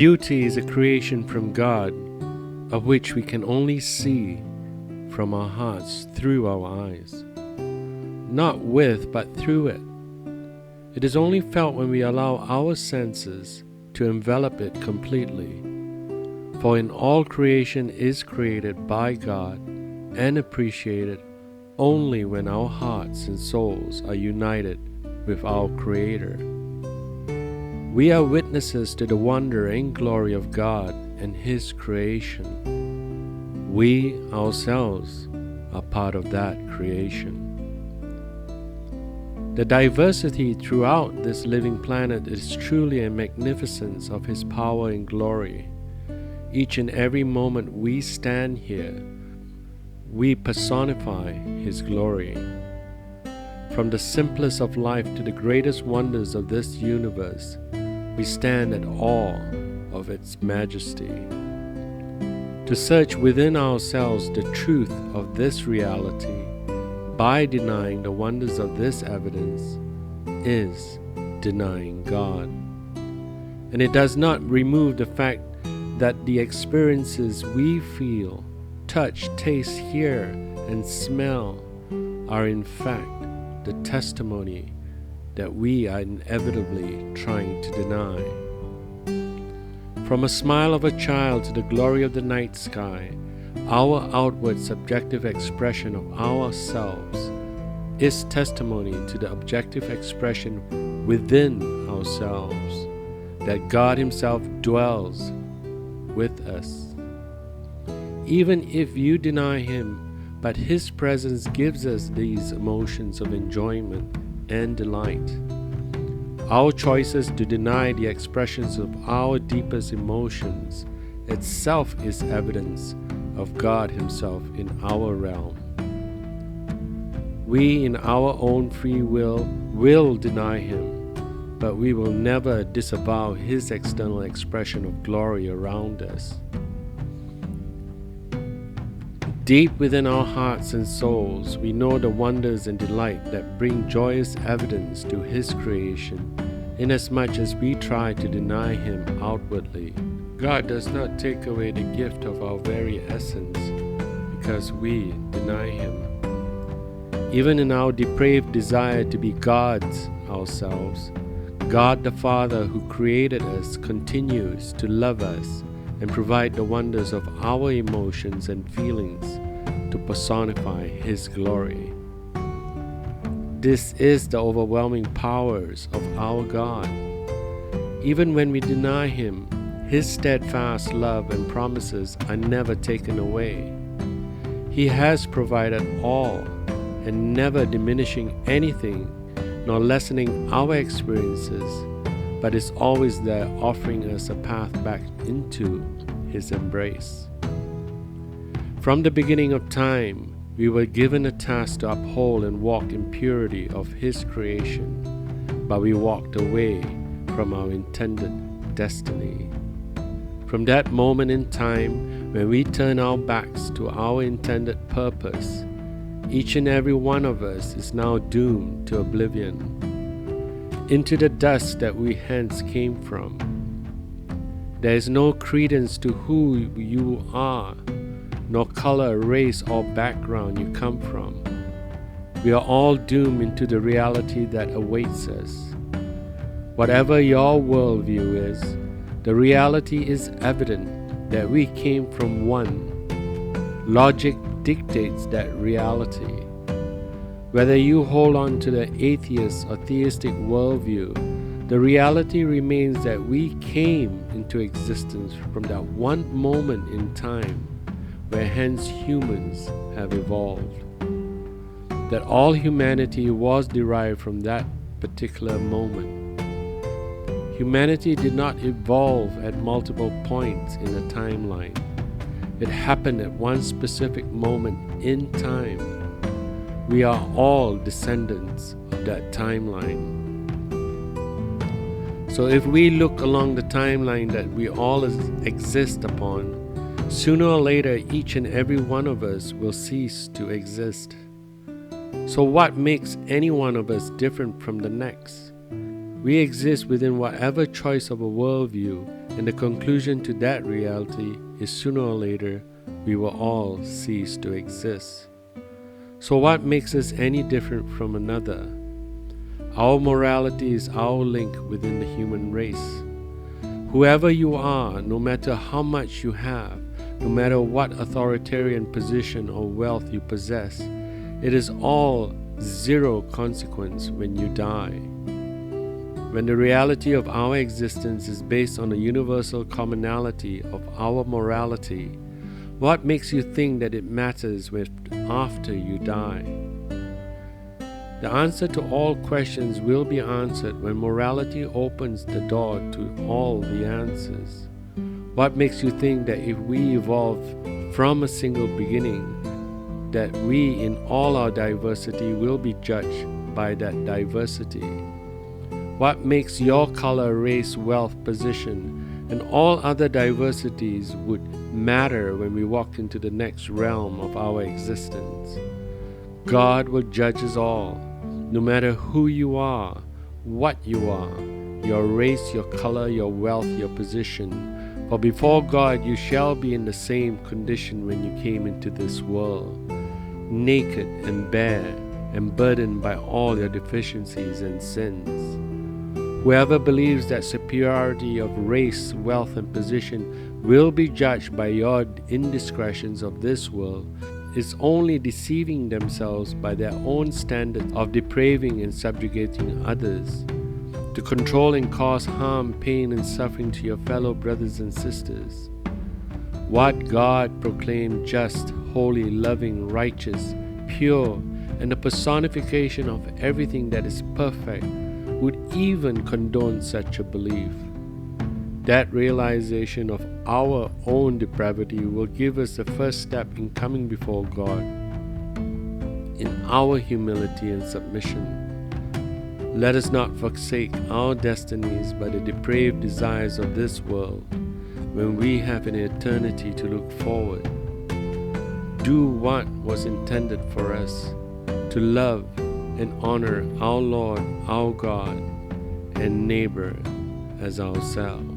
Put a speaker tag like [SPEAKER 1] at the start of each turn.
[SPEAKER 1] Beauty is a creation from God, of which we can only see from our hearts through our eyes. Not with, but through it. It is only felt when we allow our senses to envelop it completely. For in all creation is created by God and appreciated only when our hearts and souls are united with our Creator. We are witnesses to the wonder and glory of God and His creation. We ourselves are part of that creation. The diversity throughout this living planet is truly a magnificence of His power and glory. Each and every moment we stand here, we personify His glory. From the simplest of life to the greatest wonders of this universe, we stand at awe of its majesty. To search within ourselves the truth of this reality by denying the wonders of this evidence is denying God. And it does not remove the fact that the experiences we feel, touch, taste, hear, and smell are in fact the testimony that we are inevitably trying to deny. From a smile of a child to the glory of the night sky, our outward subjective expression of ourselves is testimony to the objective expression within ourselves, that God Himself dwells with us. Even if you deny Him, but His presence gives us these emotions of enjoyment and delight. Our choices to deny the expressions of our deepest emotions itself is evidence of God Himself in our realm. We, in our own free will deny Him, but we will never disavow His external expression of glory around us. Deep within our hearts and souls, we know the wonders and delight that bring joyous evidence to His creation, inasmuch as we try to deny Him outwardly. God does not take away the gift of our very essence because we deny Him. Even in our depraved desire to be gods ourselves, God the Father who created us continues to love us and provide the wonders of our emotions and feelings to personify His glory. This is the overwhelming powers of our God. Even when we deny Him, His steadfast love and promises are never taken away. He has provided all and never diminishing anything nor lessening our experiences, but is always there offering us a path back into His embrace. From the beginning of time, we were given a task to uphold and walk in purity of His creation, but we walked away from our intended destiny. From that moment in time when we turn our backs to our intended purpose, each and every one of us is now doomed to oblivion, into the dust that we hence came from. There is no credence to who you are, nor color, race, or background you come from. We are all doomed into the reality that awaits us. Whatever your worldview is, the reality is evident that we came from one. Logic dictates that reality. Whether you hold on to the atheist or theistic worldview, the reality remains that we came into existence from that one moment in time where hence humans have evolved. That all humanity was derived from that particular moment. Humanity did not evolve at multiple points in a timeline. It happened at one specific moment in time. We are all descendants of that timeline. So if we look along the timeline that we all exist upon, sooner or later each and every one of us will cease to exist. So what makes any one of us different from the next? We exist within whatever choice of a worldview, and the conclusion to that reality is sooner or later we will all cease to exist. So what makes us any different from another? Our morality is our link within the human race. Whoever you are, no matter how much you have, no matter what authoritarian position or wealth you possess, it is all zero consequence when you die. When the reality of our existence is based on the universal commonality of our morality, what makes you think that it matters after you die? The answer to all questions will be answered when morality opens the door to all the answers. What makes you think that if we evolve from a single beginning, that we in all our diversity will be judged by that diversity? What makes your color, race, wealth, position, and all other diversities would matter when we walk into the next realm of our existence? God will judge us all, no matter who you are, what you are, your race, your color, your wealth, your position. For before God you shall be in the same condition when you came into this world, naked and bare and burdened by all your deficiencies and sins. Whoever believes that superiority of race, wealth, and position will be judged by your indiscretions of this world is only deceiving themselves by their own standards of depraving and subjugating others, to control and cause harm, pain, and suffering to your fellow brothers and sisters. What God proclaimed just, holy, loving, righteous, pure, and the personification of everything that is perfect, would even condone such a belief? That realization of our own depravity will give us the first step in coming before God in our humility and submission. Let us not forsake our destinies by the depraved desires of this world when we have an eternity to look forward. Do what was intended for us, to love and honor our Lord, our God, and neighbor as ourselves.